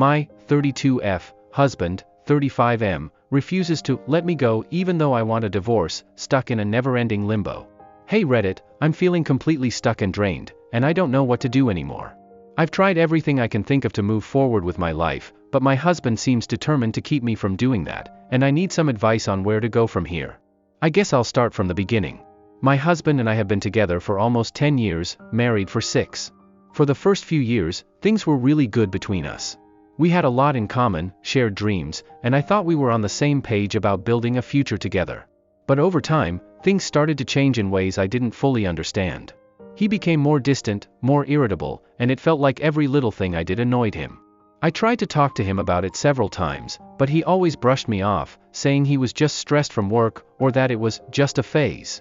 My 32F husband, 35M, refuses to let me go even though I want a divorce, stuck in a never-ending limbo. Hey Reddit, I'm feeling completely stuck and drained, and I don't know what to do anymore. I've tried everything I can think of to move forward with my life, but my husband seems determined to keep me from doing that, and I need some advice on where to go from here. I guess I'll start from the beginning. My husband and I have been together for almost 10 years, married for 6. For the first few years, things were really good between us. We had a lot in common, shared dreams, and I thought we were on the same page about building a future together. But over time, things started to change in ways I didn't fully understand. He became more distant, more irritable, and it felt like every little thing I did annoyed him. I tried to talk to him about it several times, but he always brushed me off, saying he was just stressed from work, or that it was just a phase.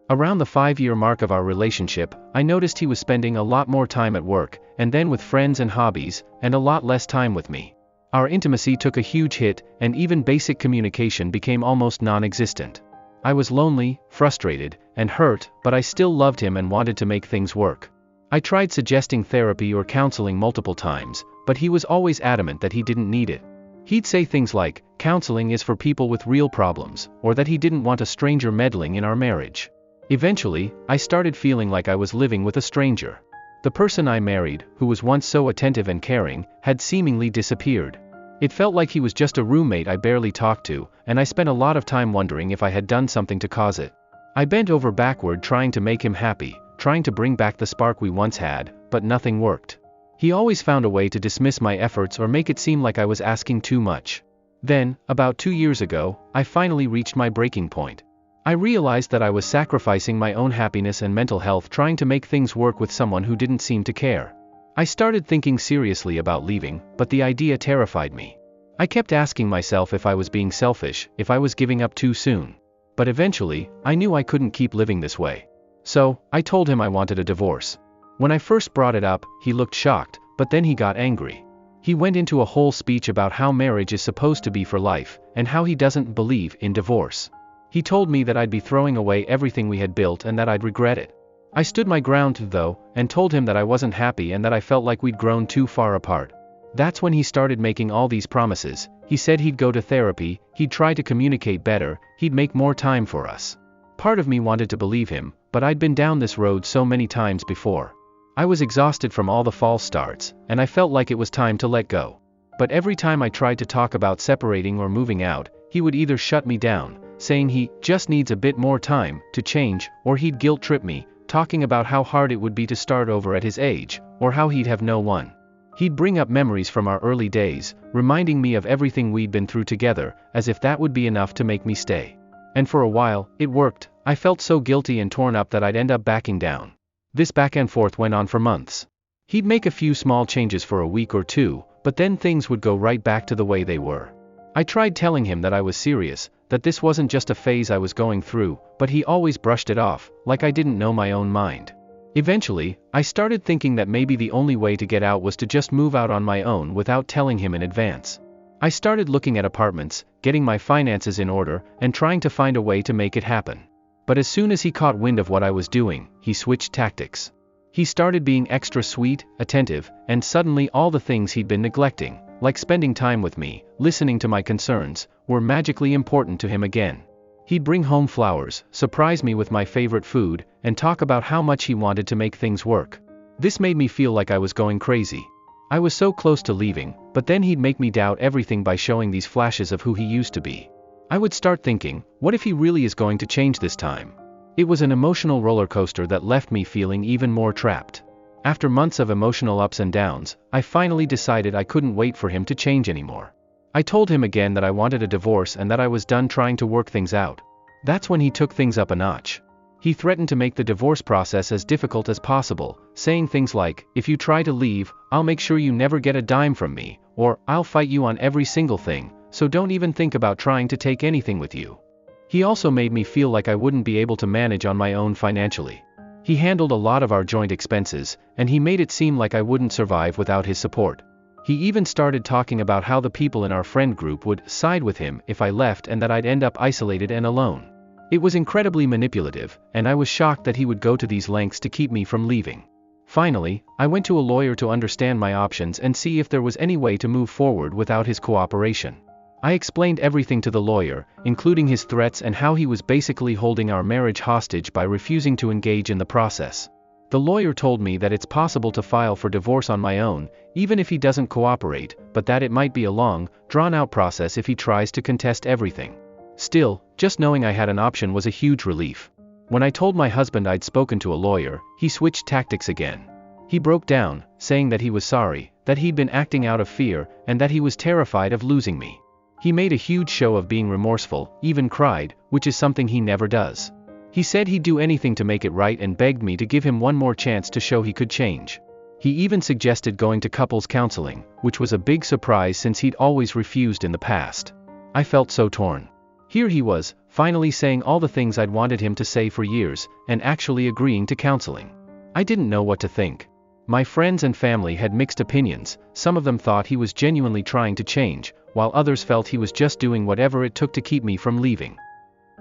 Around the 5-year mark of our relationship, I noticed he was spending a lot more time at work, and then with friends and hobbies, and a lot less time with me. Our intimacy took a huge hit, and even basic communication became almost non-existent. I was lonely, frustrated, and hurt, but I still loved him and wanted to make things work. I tried suggesting therapy or counseling multiple times, but he was always adamant that he didn't need it. He'd say things like, counseling is for people with real problems, or that he didn't want a stranger meddling in our marriage. Eventually, I started feeling like I was living with a stranger. The person I married, who was once so attentive and caring, had seemingly disappeared. It felt like he was just a roommate I barely talked to, and I spent a lot of time wondering if I had done something to cause it. I bent over backward trying to make him happy, trying to bring back the spark we once had, but nothing worked. He always found a way to dismiss my efforts or make it seem like I was asking too much. Then, about 2 years ago, I finally reached my breaking point. I realized that I was sacrificing my own happiness and mental health trying to make things work with someone who didn't seem to care. I started thinking seriously about leaving, but the idea terrified me. I kept asking myself if I was being selfish, if I was giving up too soon. But eventually, I knew I couldn't keep living this way. So, I told him I wanted a divorce. When I first brought it up, he looked shocked, but then he got angry. He went into a whole speech about how marriage is supposed to be for life, and how he doesn't believe in divorce. He told me that I'd be throwing away everything we had built and that I'd regret it. I stood my ground though, and told him that I wasn't happy and that I felt like we'd grown too far apart. That's when he started making all these promises. He said he'd go to therapy, he'd try to communicate better, he'd make more time for us. Part of me wanted to believe him, but I'd been down this road so many times before. I was exhausted from all the false starts, and I felt like it was time to let go. But every time I tried to talk about separating or moving out, he would either shut me down, saying he just needs a bit more time to change, or he'd guilt-trip me, talking about how hard it would be to start over at his age, or how he'd have no one. He'd bring up memories from our early days, reminding me of everything we'd been through together, as if that would be enough to make me stay. And for a while, it worked. I felt so guilty and torn up that I'd end up backing down. This back and forth went on for months. He'd make a few small changes for a week or two, but then things would go right back to the way they were. I tried telling him that I was serious, that this wasn't just a phase I was going through, but he always brushed it off, like I didn't know my own mind. Eventually, I started thinking that maybe the only way to get out was to just move out on my own without telling him in advance. I started looking at apartments, getting my finances in order, and trying to find a way to make it happen. But as soon as he caught wind of what I was doing, he switched tactics. He started being extra sweet, attentive, and suddenly all the things he'd been neglecting, like spending time with me, listening to my concerns, were magically important to him again. He'd bring home flowers, surprise me with my favorite food, and talk about how much he wanted to make things work. This made me feel like I was going crazy. I was so close to leaving, but then he'd make me doubt everything by showing these flashes of who he used to be. I would start thinking, what if he really is going to change this time? It was an emotional roller coaster that left me feeling even more trapped. After months of emotional ups and downs, I finally decided I couldn't wait for him to change anymore. I told him again that I wanted a divorce and that I was done trying to work things out. That's when he took things up a notch. He threatened to make the divorce process as difficult as possible, saying things like, if you try to leave, I'll make sure you never get a dime from me, or I'll fight you on every single thing, so don't even think about trying to take anything with you. He also made me feel like I wouldn't be able to manage on my own financially. He handled a lot of our joint expenses, and he made it seem like I wouldn't survive without his support. He even started talking about how the people in our friend group would side with him if I left and that I'd end up isolated and alone. It was incredibly manipulative, and I was shocked that he would go to these lengths to keep me from leaving. Finally, I went to a lawyer to understand my options and see if there was any way to move forward without his cooperation. I explained everything to the lawyer, including his threats and how he was basically holding our marriage hostage by refusing to engage in the process. The lawyer told me that it's possible to file for divorce on my own, even if he doesn't cooperate, but that it might be a long, drawn-out process if he tries to contest everything. Still, just knowing I had an option was a huge relief. When I told my husband I'd spoken to a lawyer, he switched tactics again. He broke down, saying that he was sorry, that he'd been acting out of fear, and that he was terrified of losing me. He made a huge show of being remorseful, even cried, which is something he never does. He said he'd do anything to make it right and begged me to give him one more chance to show he could change. He even suggested going to couples counseling, which was a big surprise since he'd always refused in the past. I felt so torn. Here he was, finally saying all the things I'd wanted him to say for years, and actually agreeing to counseling. I didn't know what to think. My friends and family had mixed opinions. Some of them thought he was genuinely trying to change, while others felt he was just doing whatever it took to keep me from leaving.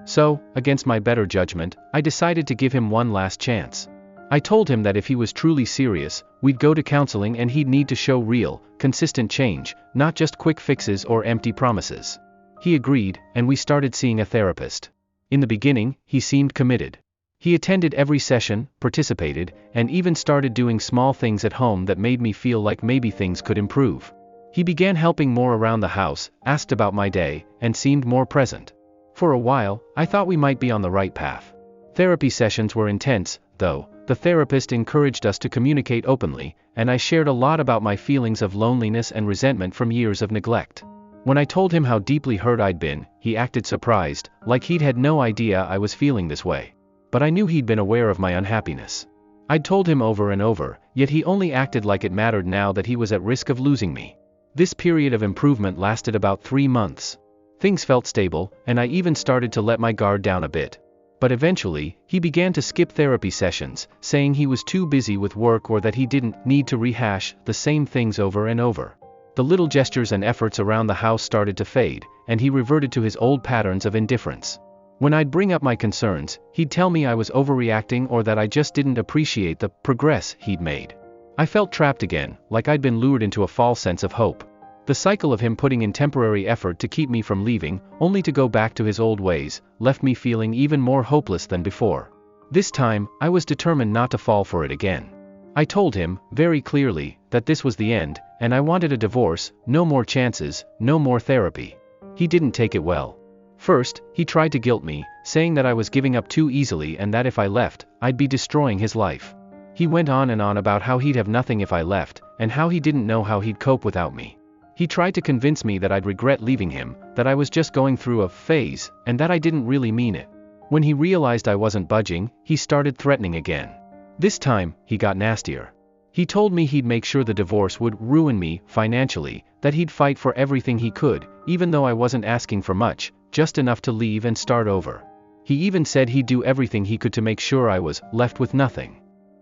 So, against my better judgment, I decided to give him one last chance. I told him that if he was truly serious, we'd go to counseling and he'd need to show real, consistent change, not just quick fixes or empty promises. He agreed, and we started seeing a therapist. In the beginning, he seemed committed. He attended every session, participated, and even started doing small things at home that made me feel like maybe things could improve. He began helping more around the house, asked about my day, and seemed more present. For a while, I thought we might be on the right path. Therapy sessions were intense, though. The therapist encouraged us to communicate openly, and I shared a lot about my feelings of loneliness and resentment from years of neglect. When I told him how deeply hurt I'd been, he acted surprised, like he'd had no idea I was feeling this way. But I knew he'd been aware of my unhappiness. I'd told him over and over, yet he only acted like it mattered now that he was at risk of losing me. This period of improvement lasted about 3 months. Things felt stable, and I even started to let my guard down a bit. But eventually, he began to skip therapy sessions, saying he was too busy with work or that he didn't need to rehash the same things over and over. The little gestures and efforts around the house started to fade, and he reverted to his old patterns of indifference. When I'd bring up my concerns, he'd tell me I was overreacting or that I just didn't appreciate the progress he'd made. I felt trapped again, like I'd been lured into a false sense of hope. The cycle of him putting in temporary effort to keep me from leaving, only to go back to his old ways, left me feeling even more hopeless than before. This time, I was determined not to fall for it again. I told him, very clearly, that this was the end, and I wanted a divorce, no more chances, no more therapy. He didn't take it well. First, he tried to guilt me, saying that I was giving up too easily and that if I left, I'd be destroying his life. He went on and on about how he'd have nothing if I left, and how he didn't know how he'd cope without me. He tried to convince me that I'd regret leaving him, that I was just going through a phase, and that I didn't really mean it. When he realized I wasn't budging, he started threatening again. This time, he got nastier. He told me he'd make sure the divorce would ruin me financially, that he'd fight for everything he could, even though I wasn't asking for much, just enough to leave and start over. He even said he'd do everything he could to make sure I was left with nothing.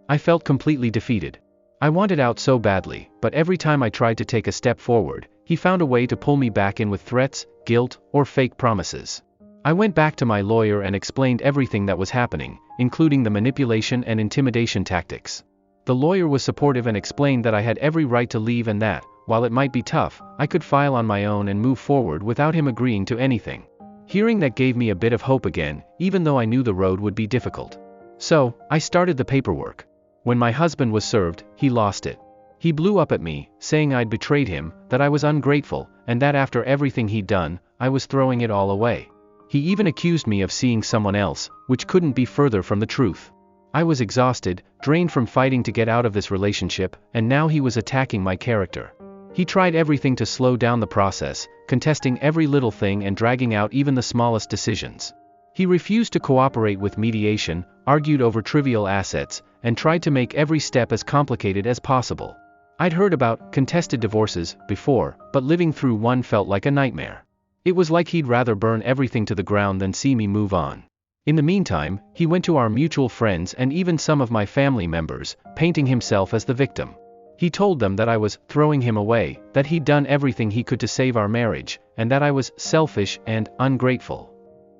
I felt completely defeated. I wanted out so badly, but every time I tried to take a step forward, he found a way to pull me back in with threats, guilt, or fake promises. I went back to my lawyer and explained everything that was happening, including the manipulation and intimidation tactics. The lawyer was supportive and explained that I had every right to leave and that, while it might be tough, I could file on my own and move forward without him agreeing to anything. Hearing that gave me a bit of hope again, even though I knew the road would be difficult. So, I started the paperwork. When my husband was served, he lost it. He blew up at me, saying I'd betrayed him, that I was ungrateful, and that after everything he'd done, I was throwing it all away. He even accused me of seeing someone else, which couldn't be further from the truth. I was exhausted, drained from fighting to get out of this relationship, and now he was attacking my character. He tried everything to slow down the process, contesting every little thing and dragging out even the smallest decisions. He refused to cooperate with mediation, argued over trivial assets, and tried to make every step as complicated as possible. I'd heard about contested divorces before, but living through one felt like a nightmare. It was like he'd rather burn everything to the ground than see me move on. In the meantime, he went to our mutual friends and even some of my family members, painting himself as the victim. He told them that I was throwing him away, that he'd done everything he could to save our marriage, and that I was selfish and ungrateful.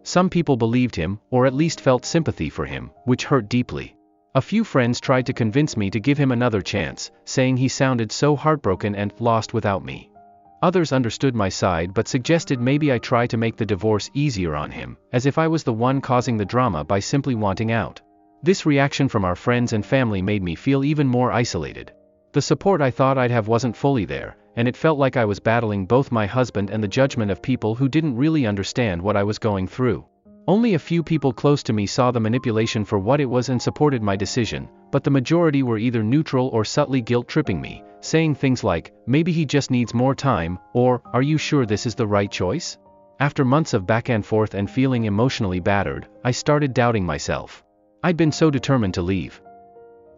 Some people believed him, or at least felt sympathy for him, which hurt deeply. A few friends tried to convince me to give him another chance, saying he sounded so heartbroken and lost without me. Others understood my side but suggested maybe I try to make the divorce easier on him, as if I was the one causing the drama by simply wanting out. This reaction from our friends and family made me feel even more isolated. The support I thought I'd have wasn't fully there, and it felt like I was battling both my husband and the judgment of people who didn't really understand what I was going through. Only a few people close to me saw the manipulation for what it was and supported my decision, but the majority were either neutral or subtly guilt-tripping me, saying things like, maybe he just needs more time, or, are you sure this is the right choice? After months of back and forth and feeling emotionally battered, I started doubting myself. I'd been so determined to leave.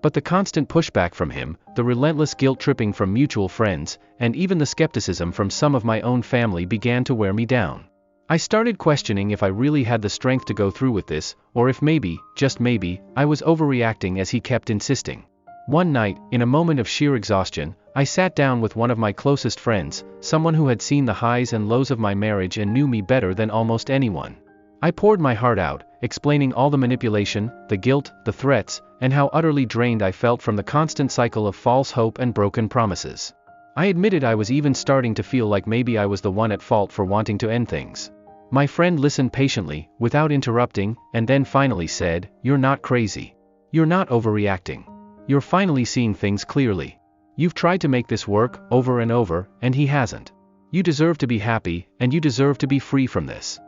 But the constant pushback from him, the relentless guilt-tripping from mutual friends, and even the skepticism from some of my own family began to wear me down. I started questioning if I really had the strength to go through with this, or if maybe, just maybe, I was overreacting as he kept insisting. One night, in a moment of sheer exhaustion, I sat down with one of my closest friends, someone who had seen the highs and lows of my marriage and knew me better than almost anyone. I poured my heart out, explaining all the manipulation, the guilt, the threats, and how utterly drained I felt from the constant cycle of false hope and broken promises. I admitted I was even starting to feel like maybe I was the one at fault for wanting to end things. My friend listened patiently, without interrupting, and then finally said, "You're not crazy. You're not overreacting. You're finally seeing things clearly. You've tried to make this work, over and over, and he hasn't. You deserve to be happy, and you deserve to be free from this."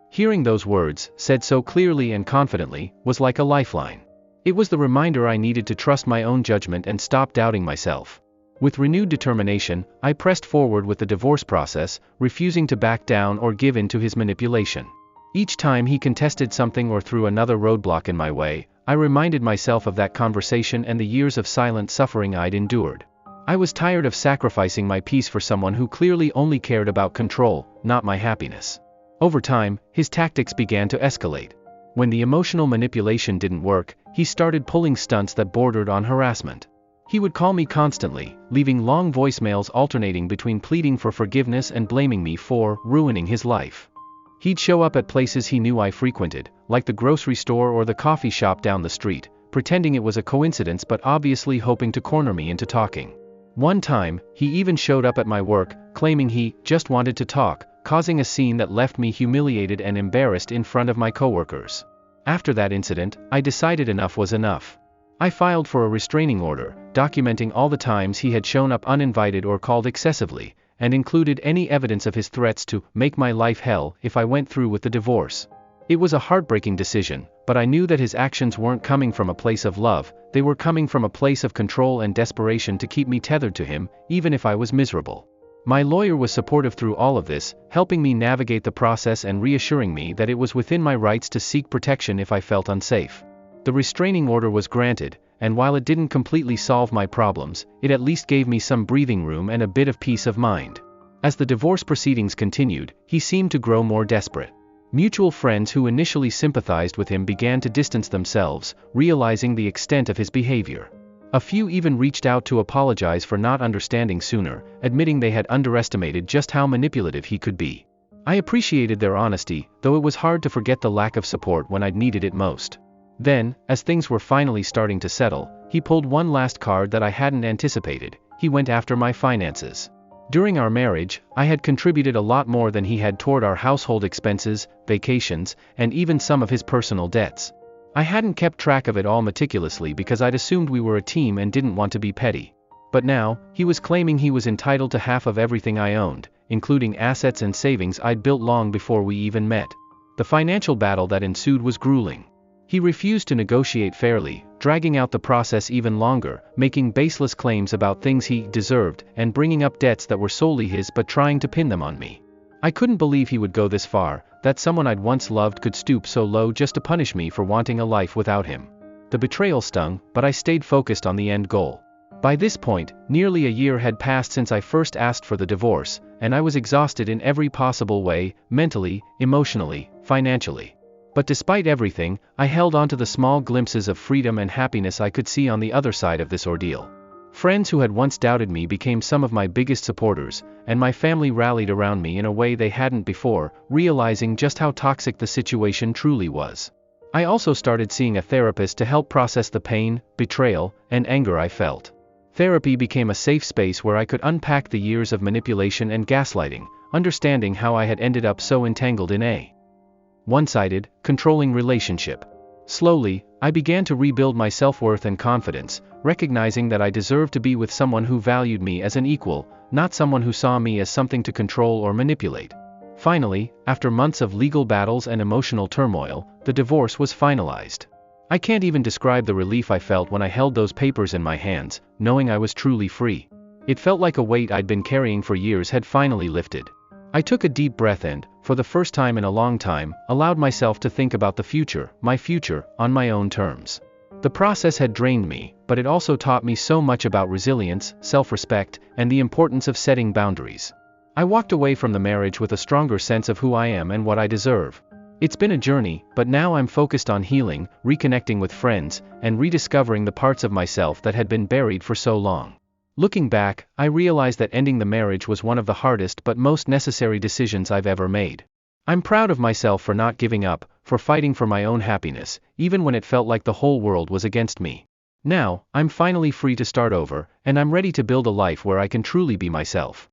Hearing those words, said so clearly and confidently, was like a lifeline. It was the reminder I needed to trust my own judgment and stop doubting myself. With renewed determination, I pressed forward with the divorce process, refusing to back down or give in to his manipulation. Each time he contested something or threw another roadblock in my way, I reminded myself of that conversation and the years of silent suffering I'd endured. I was tired of sacrificing my peace for someone who clearly only cared about control, not my happiness. Over time, his tactics began to escalate. When the emotional manipulation didn't work, he started pulling stunts that bordered on harassment. He would call me constantly, leaving long voicemails alternating between pleading for forgiveness and blaming me for ruining his life. He'd show up at places he knew I frequented, like the grocery store or the coffee shop down the street, pretending it was a coincidence but obviously hoping to corner me into talking. One time, he even showed up at my work, claiming he just wanted to talk, causing a scene that left me humiliated and embarrassed in front of my coworkers. After that incident, I decided enough was enough. I filed for a restraining order, documenting all the times he had shown up uninvited or called excessively, and included any evidence of his threats to make my life hell if I went through with the divorce. It was a heartbreaking decision, but I knew that his actions weren't coming from a place of love, they were coming from a place of control and desperation to keep me tethered to him, even if I was miserable. My lawyer was supportive through all of this, helping me navigate the process and reassuring me that it was within my rights to seek protection if I felt unsafe. The restraining order was granted, and while it didn't completely solve my problems, it at least gave me some breathing room and a bit of peace of mind. As the divorce proceedings continued, he seemed to grow more desperate. Mutual friends who initially sympathized with him began to distance themselves, realizing the extent of his behavior. A few even reached out to apologize for not understanding sooner, admitting they had underestimated just how manipulative he could be. I appreciated their honesty, though it was hard to forget the lack of support when I'd needed it most. Then, as things were finally starting to settle, he pulled one last card that I hadn't anticipated. He went after my finances. During our marriage, I had contributed a lot more than he had toward our household expenses, vacations, and even some of his personal debts. I hadn't kept track of it all meticulously because I'd assumed we were a team and didn't want to be petty. But now, he was claiming he was entitled to half of everything I owned, including assets and savings I'd built long before we even met. The financial battle that ensued was grueling. He refused to negotiate fairly, dragging out the process even longer, making baseless claims about things he deserved, and bringing up debts that were solely his but trying to pin them on me. I couldn't believe he would go this far, that someone I'd once loved could stoop so low just to punish me for wanting a life without him. The betrayal stung, but I stayed focused on the end goal. By this point, nearly a year had passed since I first asked for the divorce, and I was exhausted in every possible way, mentally, emotionally, financially. But despite everything, I held on to the small glimpses of freedom and happiness I could see on the other side of this ordeal. Friends who had once doubted me became some of my biggest supporters, and my family rallied around me in a way they hadn't before, realizing just how toxic the situation truly was. I also started seeing a therapist to help process the pain, betrayal, and anger I felt. Therapy became a safe space where I could unpack the years of manipulation and gaslighting, understanding how I had ended up so entangled in a one-sided, controlling relationship. Slowly, I began to rebuild my self-worth and confidence, recognizing that I deserved to be with someone who valued me as an equal, not someone who saw me as something to control or manipulate. Finally, after months of legal battles and emotional turmoil, the divorce was finalized. I can't even describe the relief I felt when I held those papers in my hands, knowing I was truly free. It felt like a weight I'd been carrying for years had finally lifted. I took a deep breath and, for the first time in a long time, allowed myself to think about the future, my future, on my own terms. The process had drained me, but it also taught me so much about resilience, self-respect, and the importance of setting boundaries. I walked away from the marriage with a stronger sense of who I am and what I deserve. It's been a journey, but now I'm focused on healing, reconnecting with friends, and rediscovering the parts of myself that had been buried for so long. Looking back, I realized that ending the marriage was one of the hardest but most necessary decisions I've ever made. I'm proud of myself for not giving up, for fighting for my own happiness, even when it felt like the whole world was against me. Now, I'm finally free to start over, and I'm ready to build a life where I can truly be myself.